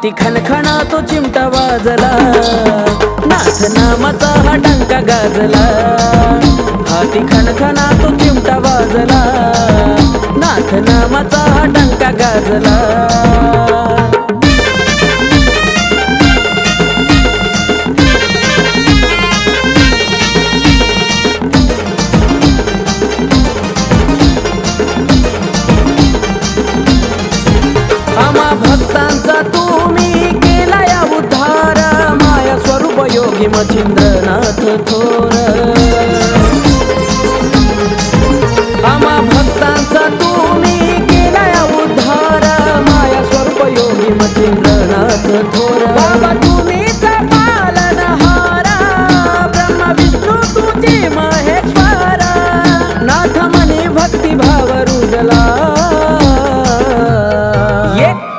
हाती खणखणा तो चिमटा वाजला, नाथ नामाचा हा डंका गाजला. हाती खणखणा तो चिमटा वाजला, नाथ नामाचा हा डंका गाजला. भक्तांचा तुम्ही केला या उद्धार, माया स्वरूप योगी मच्छिंद्रनाथ थोर. आम्हा भक्तांचा तुम्ही केला या उद्धार, माया स्वरूप योगी मच्छिंद्रनाथ थोर. बाबा तुम्हीच पालनहार, ब्रह्मा विष्णू तुझे महेश्वर. नाथ मनी भक्तिभाव रुजला,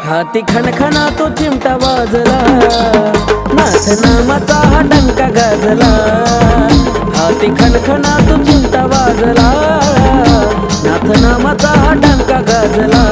हाती खणखणा तो चिमटा वाजला, नाथ नामाचा हा डंका गाजला. हाती खणखणा तो चिमटा वाजला, नाथ नामाचा हा डंका गाजला.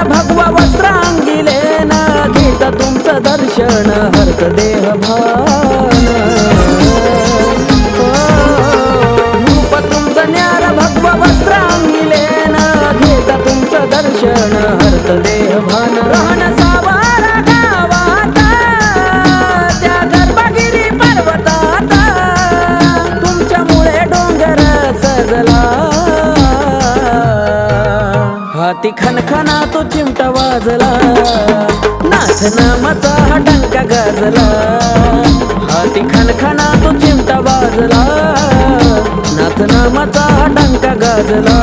भगवा वस्त्रांगिले न घेता तुमचं दर्शन, हरत देह भान. रूप तुमचं न्यार भगवा वस्त्रांगिले न घेता तुमचं दर्शन, हरत देह भान. रहन सावारा गावात त्या गर्भगिरी पर्वतात, तुमच्यामुळे डोंगर सजला. हाती खणखणा तो चिमटा वाजला, नाथ नामाचा हा डंका गाजला. हाती खणखणा तो चिमटा वाजला, नाथ नामाचा हा डंका गाजला.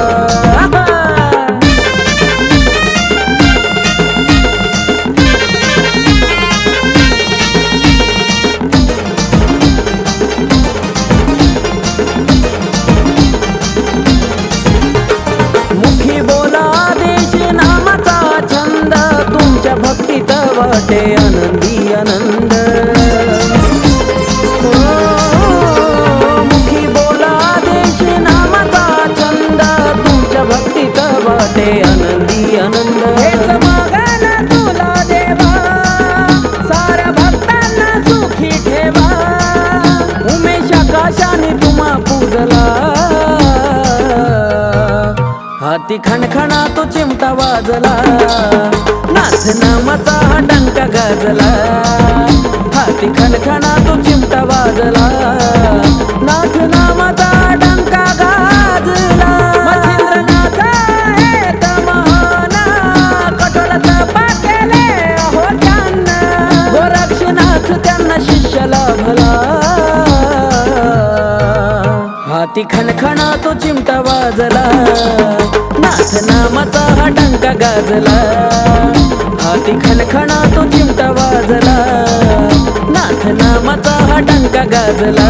भक्तीत वाटे आनंदी आनंद. मुखी बोला देश नामाचा छंद, तुमच्या भक्तीत वाटे आनंदी आनंद. हेच मागण तुला देवा, साऱ्या भक्तांना सुखी ठेवा. उमेश आकाशाने तुम्हा पूजला, हाती खणखणा तो चिमटा वाजला, नाथ नामाचा हा डंका गाजला. हाती खणखणा तो चिमटा वाजला, नाथ नामाचा डंका गाजला. मच्छिंद्रनाथ हेत महान, कठोर तपा केले अहो त्यांना. गोरक्षनाथ त्यांना शिष्य लाभला, हाती खणखणा तो चिमटा वाजला, नाथ नामाचा हा डंका गाजला. हाती खणखणा तो चिमटा वाजला, नाथ नामाचा हा डंका गाजला.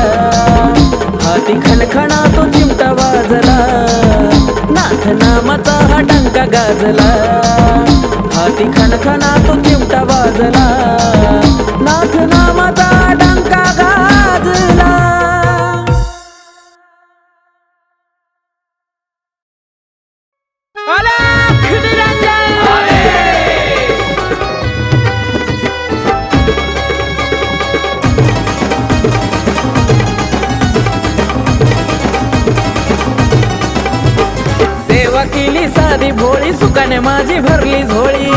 हाती खणखणा तो चिमटा वाजला, नाथ नामाचा हा डंका गाजला. हाती खणखणा तो चिमटा वाजला, नाथ नामाचा डंका गाजला. सेवा केली साधी भोळी, सुखाने माझी भरली झोळी.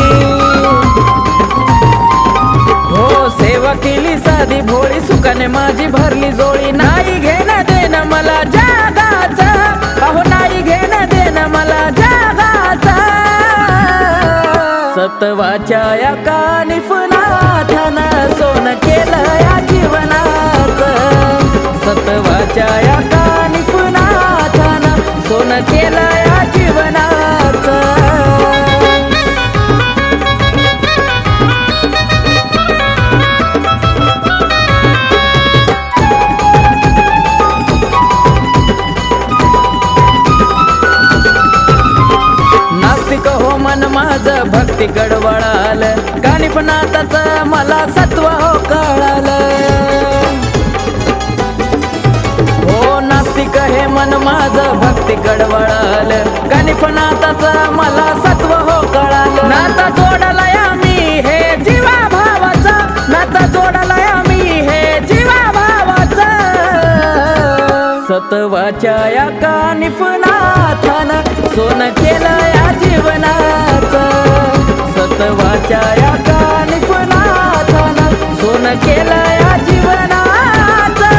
हो सेवा केली साधी भोळी, सुखाने माझी भरली झोळी. नाही घेणं देणं मला जगाचं, अहो नाही घेणं देणं मला जगाचं. सत्वाच्या या कानिफनाथानं सोनं केलं या जीवनाचं. सत्वाच्या या कानिफनाथानं सोनं केलं या जीवनाचं. नास्तिक हो मन माझं भक्ती गडवळाल, गडवळालं गणिफनाथाचा मला सत्व हो कळालं नाता जोडलाय मी हे जीवा भावाचा नाता जोडलाय मी हे जीवा भावाचा सत्वाच्या या गणिफनाथानं सोनं केलं या जीवनाचं सत्वाच्या या गणिफनाथानं सोनं केलं या जीवनाचं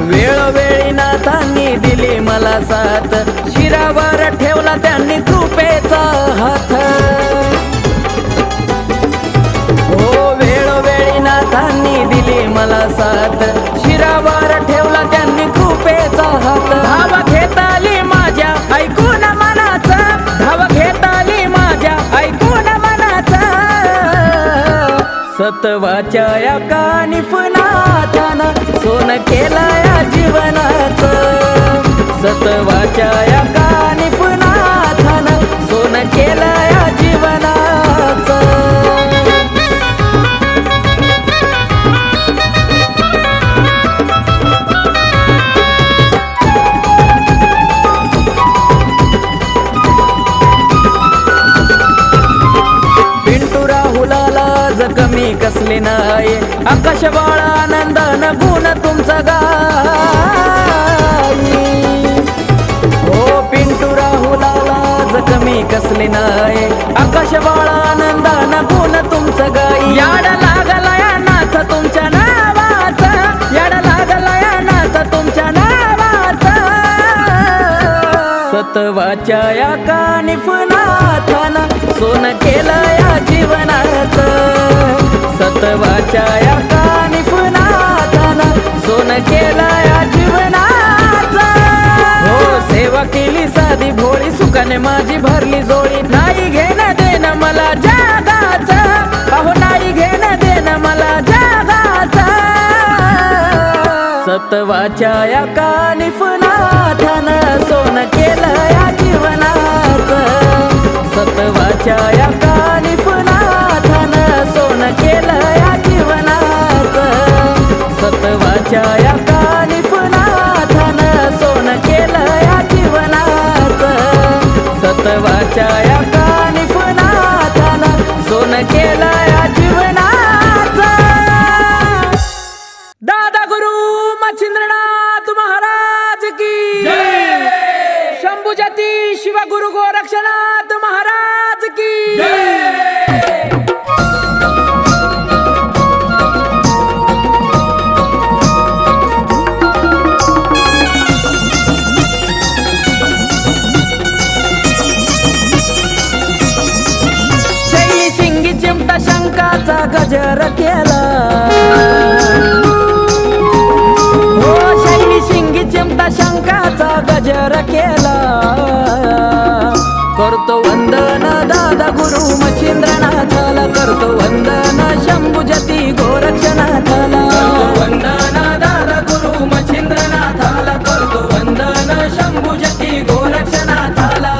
वेळोवेळी नाथांनी दिली मला साथ शिरावर ठेवला त्यांनी कृपेचा हात हो वेळोवेळी नाथांनी दिली मला साथ शिरावर ठेवला त्यांनी कृपेचा हात धाव घेताली माझ्या ऐकून मनाचा धाव घेताली माझ्या ऐकून मनाचा सत्वाच्या या गणिफनाथानं सोनं केलं या जीवनाचं सत्वाच्या या गणिफनाथानं सोनं केलं या जीवनाचं कमी कसले नाही आकाश बाळा आनंदन गुण तुमचा गाई हो पिंटू राहुलाला कमी कसले नाही आकाश बाळा आनंदन गुण तुमचं गाई याड लागला या नाथ तुमच्या नावाचा याड लागला या नाथ तुमच्या नावाचा सत्वाच्या या गणिफनाथानं सोनं केलं या जीवनाचं सत्वाच्या या गणिफनाथानं सोनं केलं या जीवनाचं हो सेवा केली साधी भोळी सुखाने माझी भरली जोळी नाही घेणं देणं मला जगाचं अहो नाही घेणं देणं मला जगाचं सत्वाच्या या गणिफनाथानं सोनं केलं या जीवनाचं सत्वाच्या या गणिफनाथानं सोनं केलं या जीवनाचं सत्वाच्या या गणिफनाथानं सोनं केलं या जीवनाचं सत्वाच्या या गणिफनाथानं सोनं केलं या जीवनाचं दादा गुरु मच्छिंद्रनाथ महाराज की जय शंभुजती शिवगुरु गोरक्षनाथ महाराज की जय शैली शिंगी चिमटा शंकाचा गजर केला हो शैली शिंगी चिमटा शंकाचा गजर केला करतो वंदन दादा गुरु मच्छिंद्रनाथाला करतो वंदन शंभुजती गोरक्षनाथाला वंदन दादा गुरु मच्छिंद्रनाथाला करतो वंदन शंभुजती गोरक्षनाथाला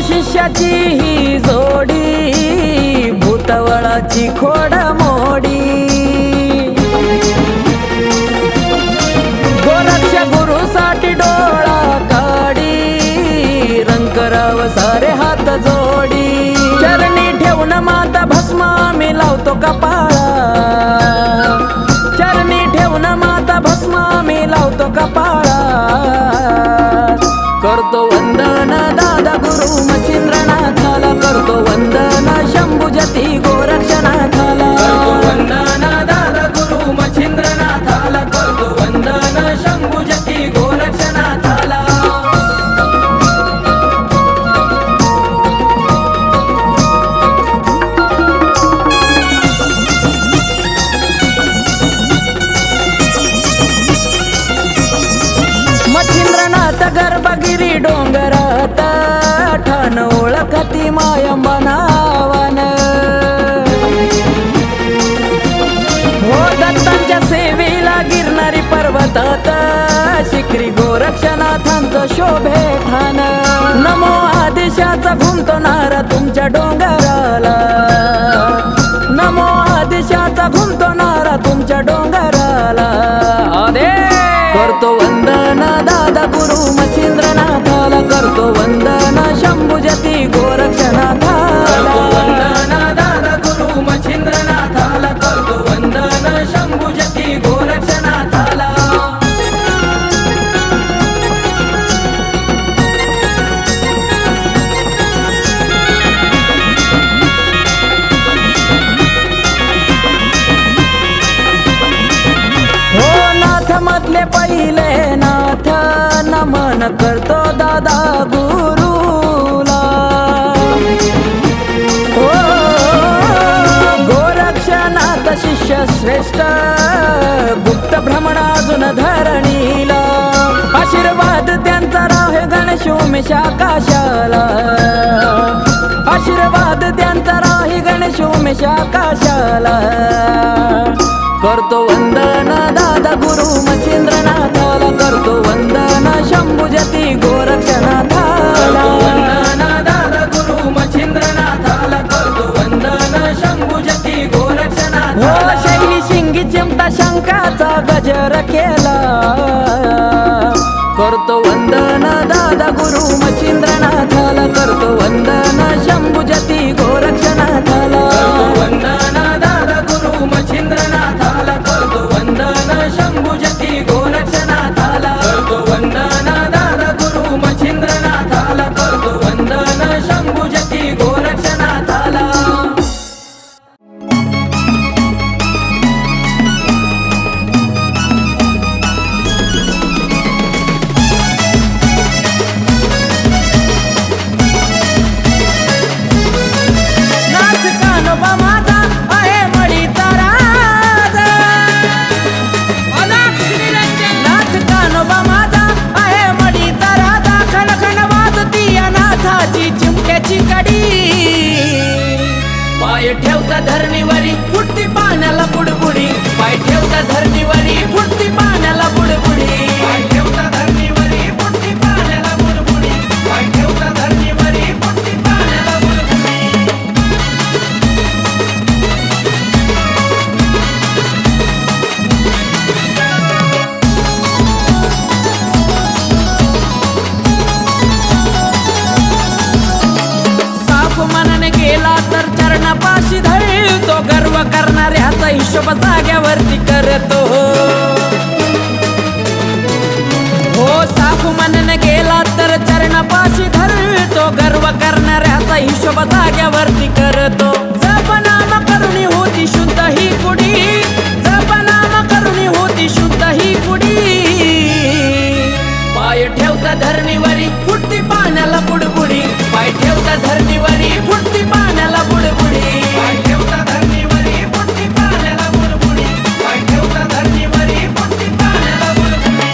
शिष्याची ही जोडी भूतवळाची खोड मोडी गोरक्ष गुरुसाठी डोळा काढी रंकराव सारे हात जोडी चरणी ठेवून माता भस्मा मी लावतो कपाळा चरणी ठेवून माता भस्मा मी लावतो कपाळा करतो वंदन दादा गुरु मच्छिंद्रनाथाला करतो वंदन शंभुजती गोरक्षनाथाला करतो वंदन दादा गुरु मच्छिंद्रनाथाला करतो वंदन शंभुजती गोरक्षनाथाला ओळखती मायंबा नावान. हो दत्तांच्या सेवेला गिरणारी पर्वतात शिखरी गोरक्षनाथांचं शोभे ठाण. नमो आदेशाचा घुमतो नारा तुमच्या डोंगराला. नमो आदेशाचा घुमतो नारा तुमच्या डोंगराला. करतो वंदन दादा गुरु मच्छिंद्रनाथाला. करतो वंदन शंभुजती गोरक्षनाथाला. वंदन दादा गुरु मच्छिंद्रनाथाला. करतो वंदन शंभुजती गोरक्षनाथाला. मधले पहिले नाथ नमन करतो दादा गुरुला. ओ गोरक्षनाथ शिष्य श्रेष्ठ गुप्त भ्रमण अजून धरणीला. आशीर्वाद त्यांचा राहे गणेश उमेश आकाशाला. आशीर्वाद त्यांचा राही गणेश उमेश आकाशाला. करतो वंदन दादा गुरु मच्छिंद्रनाथाला. करतो वंदन शंभुजती गोरक्षनाथाला. वंदन दादा गुरु मच्छिंद्रनाथाला. करतो वंदन शंभुजती गोरक्षनाथाला. हो शैली शिंगी चिमटा शंकाचा गजर केला. करतो वंदन दादा गुरु मच्छिंद्रनाथाला. करतो वंदन शंभुजती गोरक्षनाथाला. वंदन दादा गुरु मच्छिंद्रनाथाला. करतो वंदन शंभुजती गोरक्षनाथाला. करतो वंदन दादा गुरु मच्छिंद्रनाथाला. करतो वंदन शंभुजती गोरक्षनाथाला. पाय ठेवता धरणीवरी फुटती पाण्याला बुडबुडी. पाय ठेवता धरणीवरी फुटती पाण्याला बुडबुडी. पाय ठेवता धरणीवरी फुटती पाण्याला बुडबुडी. पाय ठेवता धरणीवरी फुटती पाण्याला बुडबुडी. साफ मनाने गेला तर चरणापाशी धरतो. गर्व करणाऱ्याचा हिशोब जाग्यावरती करतो. हो साफ मनाने गेला तर चरणापाशी धरतो. गर्व करणाऱ्याचा हिशोब जाग्यावरती करतो. जपनाम करुणी होती शुद्ध ही कुडी. जपनाम करुणी होती शुद्ध ही कुडी. पाय ठेवता धरणीवरी फुटती पाण्याला बुडबुडी. पाय ठेवता धरणीवरी फुटती पाण्याला बुडबुडी. पाय ठेवता धरणीवरी फुटती पाण्याला बुडबुडी. पाय ठेवता धरणीवरी फुटती पाण्याला बुडबुडी.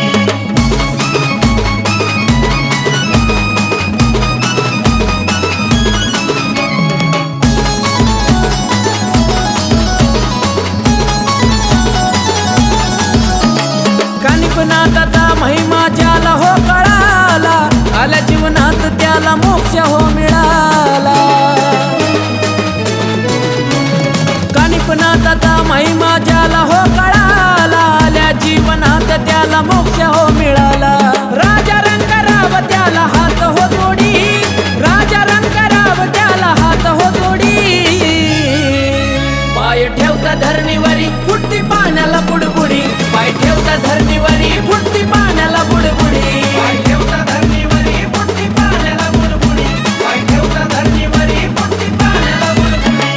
कानिपनाथाचा महिमा ज्याला हो कळाला. आल्या जीवनात त्याला मोक्ष हो मिळाला. कानिपनाथाचा महिमा ज्याला हो कळाला. आल्या जीवनात त्याला मोक्ष हो मिळाला. राजा रंगराव त्याला हात हो जोडी. राजा रंगराव त्याला हात हो जोडी. पाय ठेवता धरणीवरी फुटती पाण्याला बुडबुडी. पाय ठेवता धरणीवरी फुटती पाण्याला बुडबुडी. पाय ठेवता धरणीवरी फुटती पाण्याला बुडबुडी. पाय ठेवता धरणीवरी फुटती पाण्याला बुडबुडी.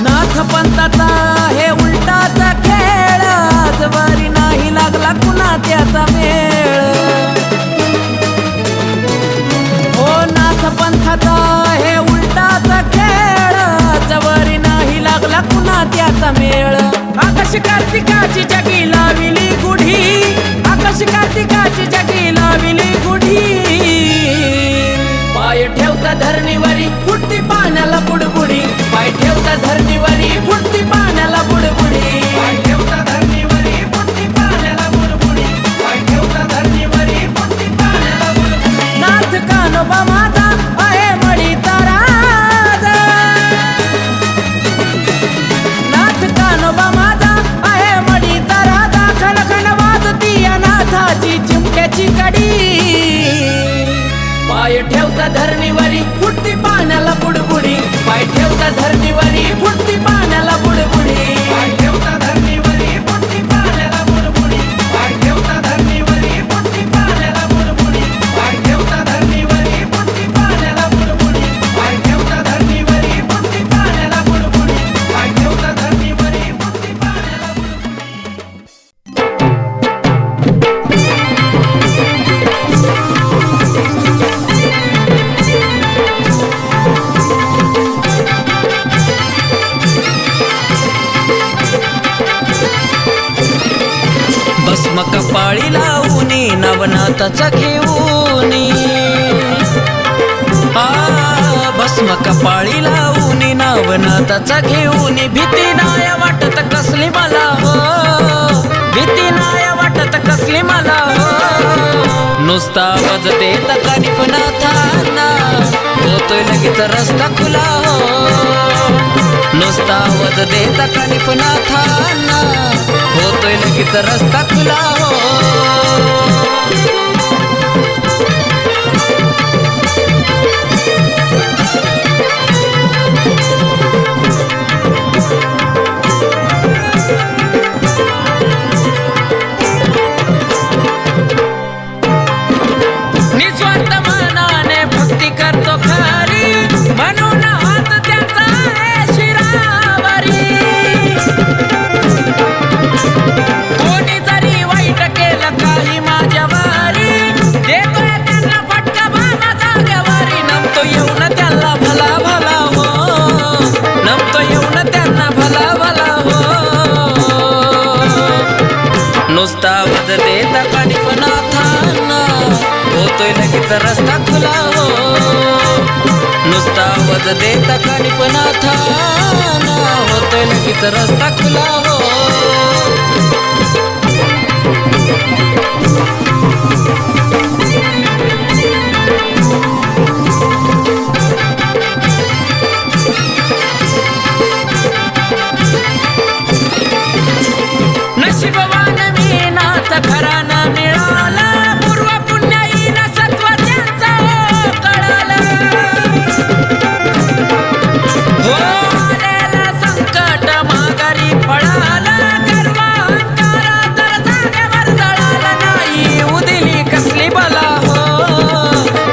नाथ पंथाचा हे उलटाचा खेळ. आजवारी नाही लागला कुणा त्याचा मेळ. मेळ आकाश कार्तिकाची जगी लाविली गुढी आकाश कार्तिकाची जगी लाविली गुढी पाय ठेवता धरणीवरी फुटती पाण्याला बुडबुडी पाय ठेवता धरणीवरी फुटती पाण्याला बुडबुडी पाय ठेवता धरणीवरी फुटती पाण्याला बुडबुडी पाय ठेवता धरणीवरी फुटती पाण्याला बुडबुडी नाथ कानोबा माझा आहे मडीचा राजा नाथ कानोबा माझा आहे मडीचा राजा खण खण वाजती या नाथाची चिमट्याची कडी पाय ठेवता धरणीवरी फुटती पाण्याला बुडबुडी पाय ठेवता धरणीवरी फुटती पाण्याला बुडबुडी पाय ठेवता धरणीवरी फुटती पाण्याला बुडबुडी पाय ठेवता धरणीवरी फुटती पाण्याला बुडबुडी पाय ठेवता धरणीवरी फुटती पाण्याला बुडबुडी पाय ठेवता धरणीवरी फुटती पाण्याला बुडबुडी पाय ठेवता धरणीवरी फुटती पाण्याला भस्म कपाळी लावूनी नवनाथाचा घेऊनी भस्म कपाळी लावूनी नवनाथाचा घेऊनी भीती नाय वाटत कसली मला हो भीती नाय वाटत कसली मला हो नुसता आवाज देता कानिफनाथांना होतोय लगेच रस्ता खुला हो नुसता आवाज देता कानिफनाथांना होतोय लगेच रस्ता खुला हो निस्वार्थ मनाने भक्ती करतो खरी म्हणून हात त्याचा आहे शिरावरी कोणी जरी वाईट केलं काही माझ्यावरी देतोय त्यांना फटका बाबा जागेवरी नमतो येऊन त्यांना भला भला हो नमतो येऊन त्यांना भला भला हो नुसता आवाज देता कानिफनाथांना होतोय लगेच रस्ता खुला हो नुसता आवाज देता कानिफनाथांना होतोय लगेच रस्ता खुला हो नशीबवान मी नाथ घराना मिळाला पूर्व पुण्याईन सत्व त्यांचा कळाला हो आलेला संकट माघारी पळाला गर्व अहंकारा तर जागेवर जळाला नाही उदिली कसली बला हो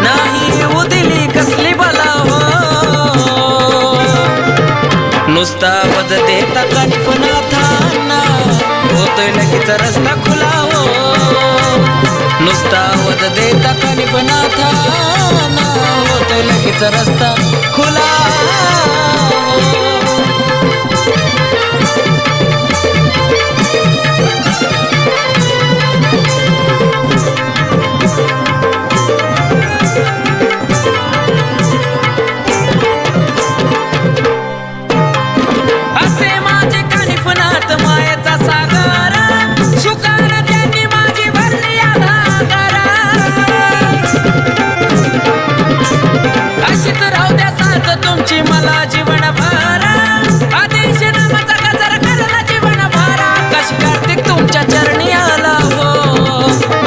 नाही उदिली कसली बला हो नुसता आवाज देता कानिफनाथांना होतोय लगेच रस्ता खुला हो नुसता आवाज देता कानिफनाथांना होतोय लगेच रस्ता खुला हो असे माझे कानिफनाथ मायेचा सागर सुकार त्यांनी माझी भरली आधार अशीच राहू द्या साथ तुमची मला जीवनभर आदेश नामाचा गजर करला जीवनभर आकाश कार्तिक तुमच्या चरणी आला हो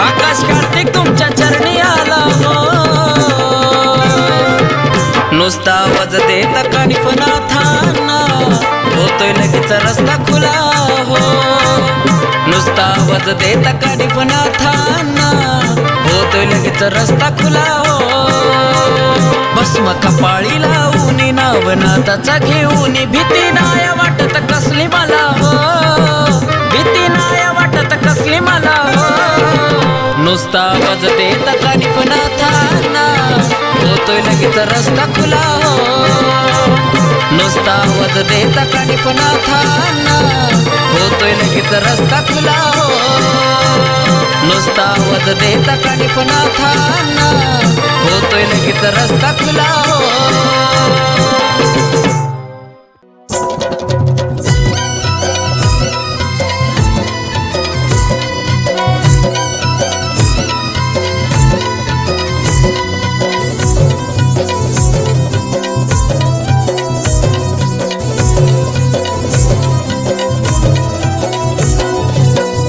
आकाश कार्तिक तुमच्या चरणी आला हो नुसता आवाज देता कानिफनाथांना होतोय लगेच रस्ता खुला हो नुसता आवाज देता कानिफनाथांना होतोय लगेच रस्ता खुला हो भस्म कपाळी लावूनी नवनाथाचा घेऊनी भीती नाय वाटत कसली मला हो भीती नाय वाटत कसली मला हो नुसता आवाज देता कानिफनाथांना होतोय लगेच रस्ता खुला हो नुसता नुसता आवाज देता कानिफनाथांना होतोय लगेच रस्ता खुला हो. नुसता आवाज देता कानिफनाथांना होतोय लगेच रस्ता खुला हो.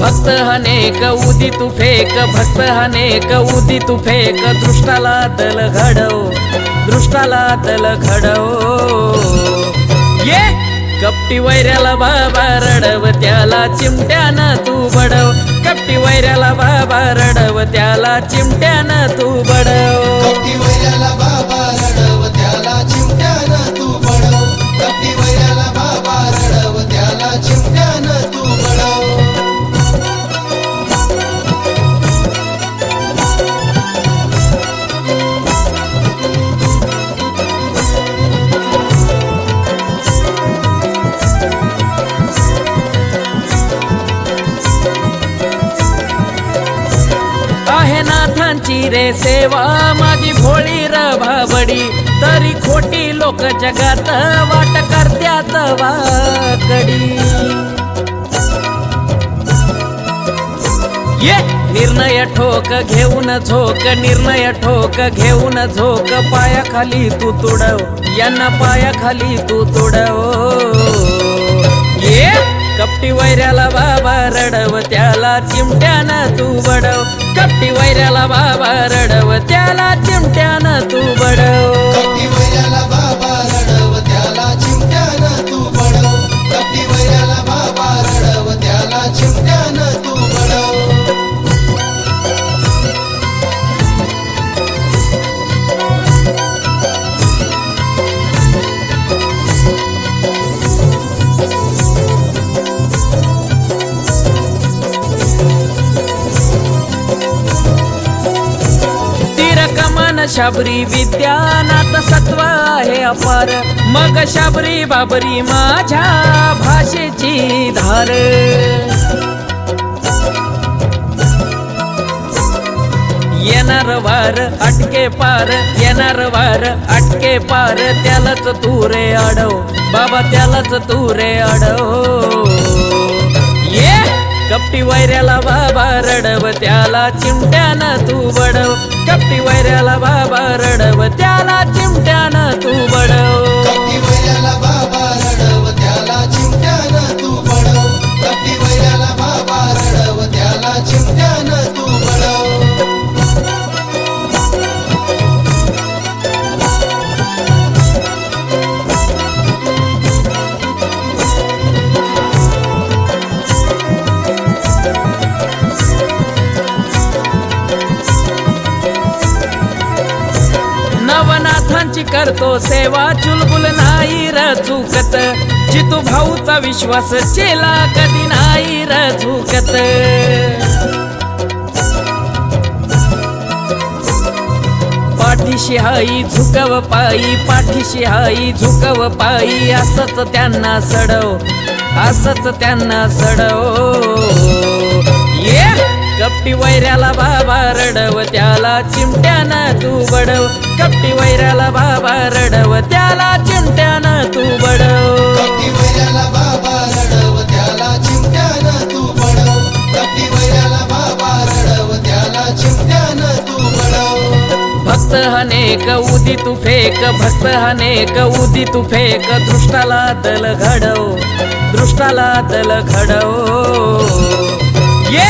भक्त हनेक उदी तू फेक, भक्त हनेक उदी तू फेक, दृष्टाला तल घडव, दृष्टाला तल घडव. ये कपटी वैऱ्याला बाबा रडव, त्याला चिमट्यानं तू बडव. कपटी वैऱ्याला बाबा रडव, त्याला चिमट्यानं तू बडव. कपटी वैऱ्याला बाबा रडव, त्याला चिमट्यानं तू बडव. कपटी वैऱ्याला बाबा रडव, त्याला चिमट्यानं तू बडव. आहे नाथांची रे सेवा माझी भोळी र भाबडी, तरी खोटी लोक जगात वाट करत्यात वाकडी. ये निर्णय ठोक घेऊन झोक, निर्णय ठोक घेऊन झोक, पायाखाली तू तुडव, यांना पायाखाली तू तुडव. ये कपटी वैऱ्याला बाबा रडव, त्याला चिमट्यानं तू बडव. कपटी वैऱ्याला बाबा रडव, त्याला चिमट्यानं तू बडव. कपटी वैऱ्याला बाबा रडव, त्याला चिमट्यानं तू बडव. कपटी वैऱ्याला बाबा रडव, त्याला चिमट्यानं तू बडव. शाबरी विद्या नाथ सत्व आहे अपार, मग शाबरी बाबरी माझ्या भाषेची धार. येणार वार अटके पार, येणार वार अटके पार, त्यालाच तू रे अडव बाबा, त्यालाच तू रे अडव. ये कपटी वैऱ्याला बाबा रडव, त्याला चिमट्यानं तू बडव. कपटी वैऱ्याला बाबा रडव, त्याला चिमट्यानं तू बडव. कपटी वैऱ्याला बाबा रडव, त्याला चिमट्यानं तू बडव. कपटी वैऱ्याला बाबा रडव, त्याला चिमट्यानं तू बडव. नवनाथांची करतो सेवा, चुलबुल नाही र चुकत, जितू भाऊचा विश्वास चेला कधी नाही र झुकत. पाठीशी हाई झुकव पायी, पाठीशी हाई झुकव पायी, असंच त्यांना सडव, असंच त्यांना सडव. ये कपटी वैऱ्याला बाबा रडव, त्याला चिमट्यानं तू बडव. कपटी वैऱ्याला बाबा रडव, त्याला चिमट्यानं तू बडव. कपटी वैऱ्याला बाबा रडव, त्याला चिमट्यानं तू बडव. कपटी वैऱ्याला बाबा रडव, त्याला चिमट्यानं तू बडव. भक्त हनेक उदी तू फेक, भक्त हनेक उदी तू फेक, दृष्टाला तल घडव, दृष्टाला तल घडव. ये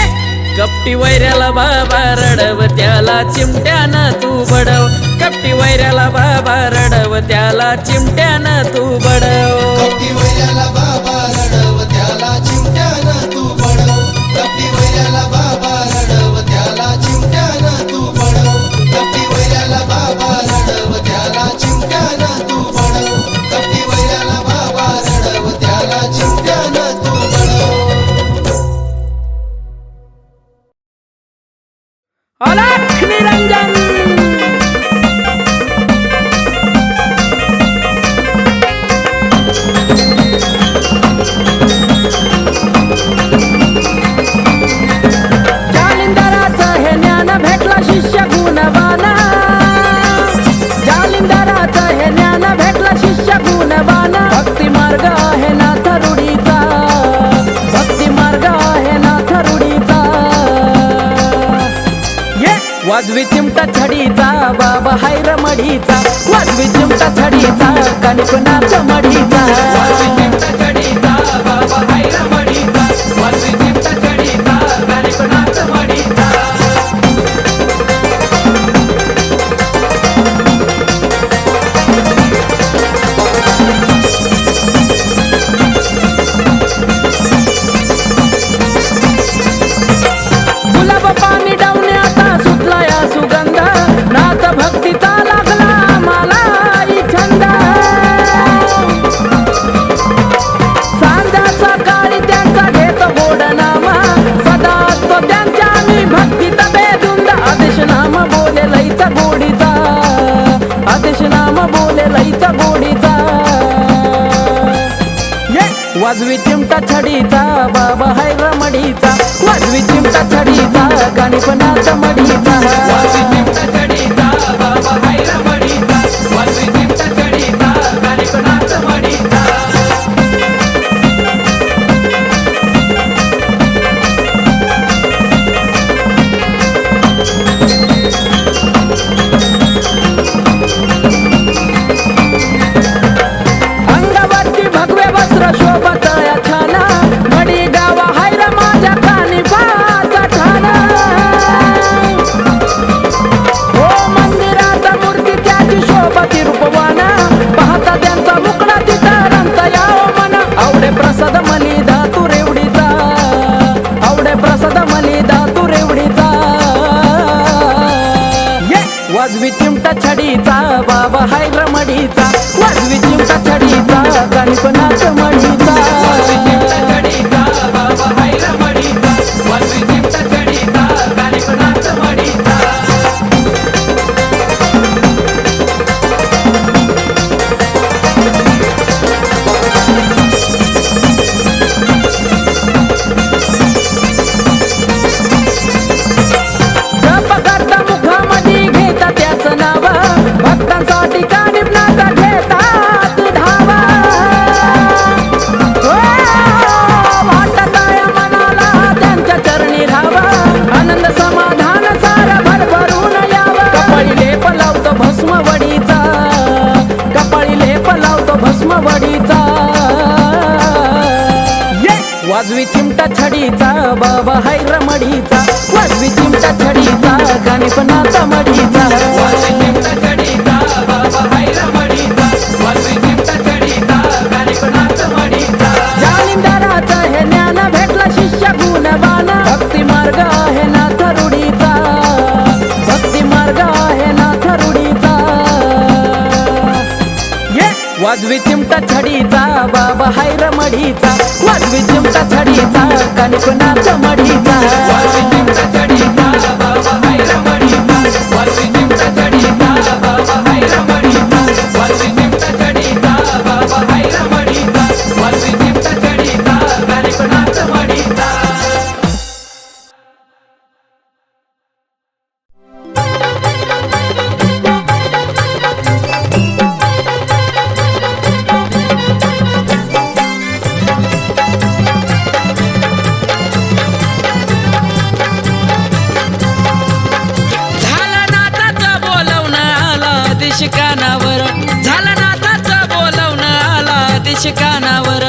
कपटी वैऱ्याला बाबा रडव, त्याला चिमट्यानं तू बडव. कपटी वैऱ्याला बाबा रडव, त्याला चिमट्यानं तू बडव. कपटी वैऱ्याला बाबा रडव, त्याला चिमट्यानं तू बडव. कपटी वैऱ्याला बाबा रडव, त्याला चिमट्यानं तू बडव. कपटी वैऱ्याला बाबा रडव, त्याला चिमट्यानं तू बडव. कपटी वैऱ्याला बाबा रडव, त्याला चिमट्यानं तू बडव. अलख निरंजन वाजवी चिमटा छडीचा बाबा हाय रमडीचा वाजवी चिमटा छडीचा कानिपनाथ मडीचा वाजवी चिमटा छडीचा बाबा हाय रमडीचा वाजवी चिमटा छडीचा कानिपनाथ मडीचा गुलाब पाणी डावण्याचा सुटला या सुगंध नाथ भक्तीचा लागला मला छंद सांजा सकाळी त्यांचा घेतो गोड नामा सदा असतो त्यांच्या मी भक्तीत बेधुंद आदेश नाम बोले लईचा गोडीचा आदेश नाम बोले लईचा गोडीचा वाजवी चिमटा छडीचा बाबा हाय रमडीचा वाजवी चिमटा छडीचा कानिपनाथ मडीचा वाजवी चिमटा छडीचा बाबा हाय रमडीचा वाजवी चिमटा छडीचा कानिपनाथ मडीचा अंगावरती भगवे वस्त्र शोभत या छाना मडी गावा हाय र माझ्या कानिपाचा ठाणा हो मंदिरात मूर्ती त्याची शोभती रूपवाना पाहता त्यांचा मुकडा तिथं रंत याव मन आवडे प्रसाद मली धातू रेवडीचा आवडे प्रसाद मली धातू रेवडीचा वाजवी चिमटा छडीचा बाबा हाय रमडीचा वाजवी चिमटा छडीचा कानिपनाथ मडीचा वाजवी चिमटा छडीचा बाबा हाय रमडीचा वाजवी चिमटा छडीचा कानिपनाथ मडीचा जप करता मुखामध्ये घेता त्याचं नाव भक्तांसाठी कानिपनाथ घेतात धावा हो, वाटत आहे मनाला त्यांच्या चरणी राहावा आनंद समाधान सारा भरभरून यावं कपाळी लेप लावतो भस्म वडीचा कपाळी लेप लावतो भस्म वडीचा वाजवी चिमटा छडीचा बाबा हाय रमडीचा वाजवी चिमटा छडीचा कानिपनाथ मडीचा वाजवी चिमटा छडीचा बाबा हाय रमडीचा वाजवी चिमटा छडीचा कानिपनाथ मडीचा जालिंदराचं हे ज्ञान भेटला शिष्य गुणवान भक्ती मार्ग आहे नाथ रूढीचा भक्ती मार्ग आहे नाथ रूढीचा वाजवी चिमटा छडीचा बाबा हाय रमडीचा वाजवी चिमटा छडीचा कानिपनाथ मडीचा वाजवी चिमटा छडीचा बाबा हाय रमडीचा वाजवी चिमटा छडीचा बाबा हाय रमडीचा वाजवी चिमटा छडीचा बाबा हाय रमडीचा वाजवी चिमटा छडीचा कानिपनाथ मडीचा कानावर झाला नाथाचं बोलवणं आला दिश कानावर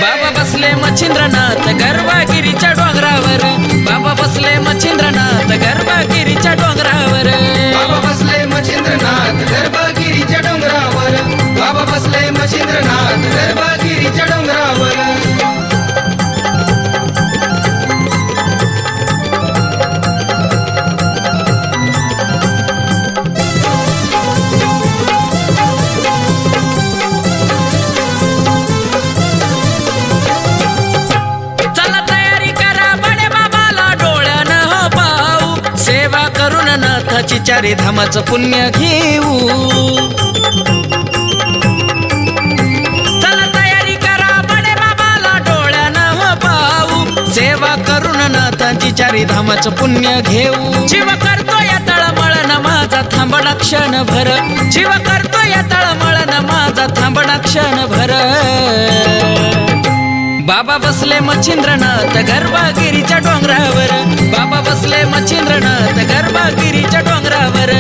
बाबा बसले मच्छिंद्रनाथ गर्भागिरीच्या डोंगरावर बाबा बसले मच्छिंद्रनाथ गर्भागिरीच्या डोंगरावर बाबा बसले मच्छिंद्रनाथ गर्भगिरीच्या डोंगरावर बाबा बसले मच्छिंद्रनाथ गर्भगिरीच्या डोंगरावर नाथाची चारी धामाचं पुण्य घेऊ चला तयारी करा बडे बाबाला डोळ्यानं हो पाहू सेवा करून नाथाची चारी धामाचं पुण्य घेऊ जीव करतो या तळमळन माझा थांबणा क्षण भर जीव करतो या तळमळन माझा थांबणा क्षण भर बाबा बाबा बसले मच्छिंद्रनाथ गर्भगिरीच्या डोंगरावर, बाबा बसले मच्छिंद्रनाथ गर्भगिरीच्या डोंगरावर.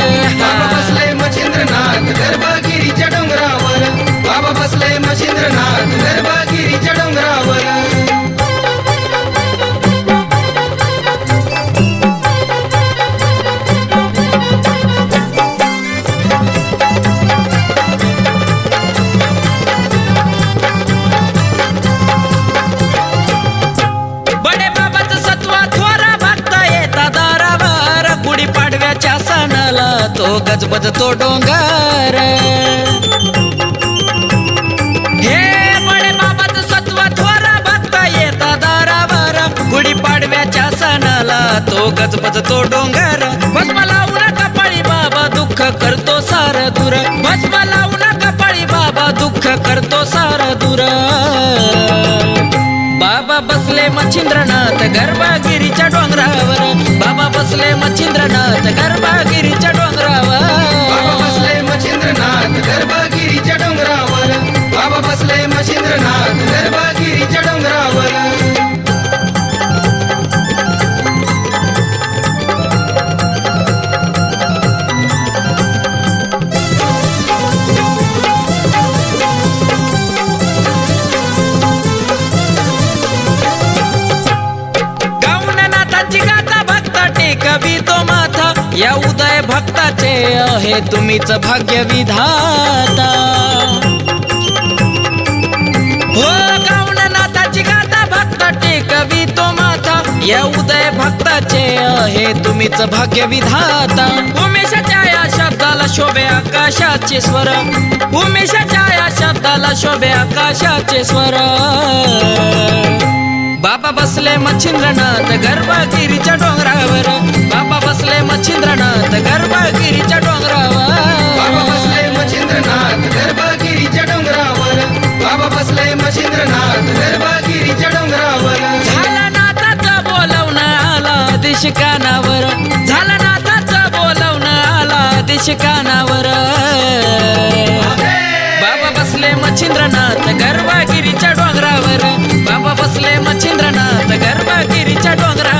बाबा बसले मच्छिंद्रनाथ गर्भगिरीच्या डोंगरावर, बाबा बसले मच्छिंद्रनाथ गर्भगिरीच्या डोंगरावर. बडे बाबाचं सत्व थोरा भक्त येता दारावर, गुढीपाडव्याच्या सणाला तो गजबजतो डोंगर. हे बडे बाबाचं सत्व थोरा भक्त येता दारावर, गुढीपाडव्याच्या सणाला तो गजबजतो डोंगर. भस्म लावून कपाळी बाबा दुःख करतो सार दूर, भस्म लावून कपाळी बाबा दुःख करतो सार दूर. बाबा बसले मच्छिंद्रनाथ गर्भगिरीच्या डोंगरावर, बाबा बसले मच्छिंद्रनाथ गर्भगिरीच्या डोंगरावर. बाबा बसले मच्छिंद्रनाथ गर्भगिरीच्या डोंगरावर, बाबा बसले मच्छिंद्रनाथ गर्भगिरीच्या डोंगरावर. गाऊननाथाची गाथा भक्त टेकवी तो माथा, या उदय भक्ताचे आहे तुम्हीच भाग्य विधाता. हो गाऊननाथाची गाथा भक्त टेकवी तो माथा, या उदय भक्ताचे आहे तुम्हीच भाग्य विधाता. उमेशाच्या या शब्दाला शोभे आकाशाचे स्वर, उमेशाच्या या शब्दाला शोभे आकाशाचे स्वर. बाबा बसले मच्छिंद्रनाथ गर्भगिरीच्या डोंगरावर, बाबा बसले मच्छिंद्रनाथ गर्भगिरीच्या डोंगरावर. बाबा बसले मच्छिंद्रनाथ गर्भगिरीच्या डोंगरावर, बाबा बसले मच्छिंद्रनाथ गर्भगिरीच्या डोंगरावर. झाला नाथाचं बोलवणं आला दिशकानावर, झाला नाथाचं बोलवणं आला दिशकानावर. बाबा बसले मच्छिंद्रनाथ गर्भगिरीच्या डोंगरावर, बाबा बसले मच्छिंद्रनाथ गर्भगिरीच्या डोंगरावर.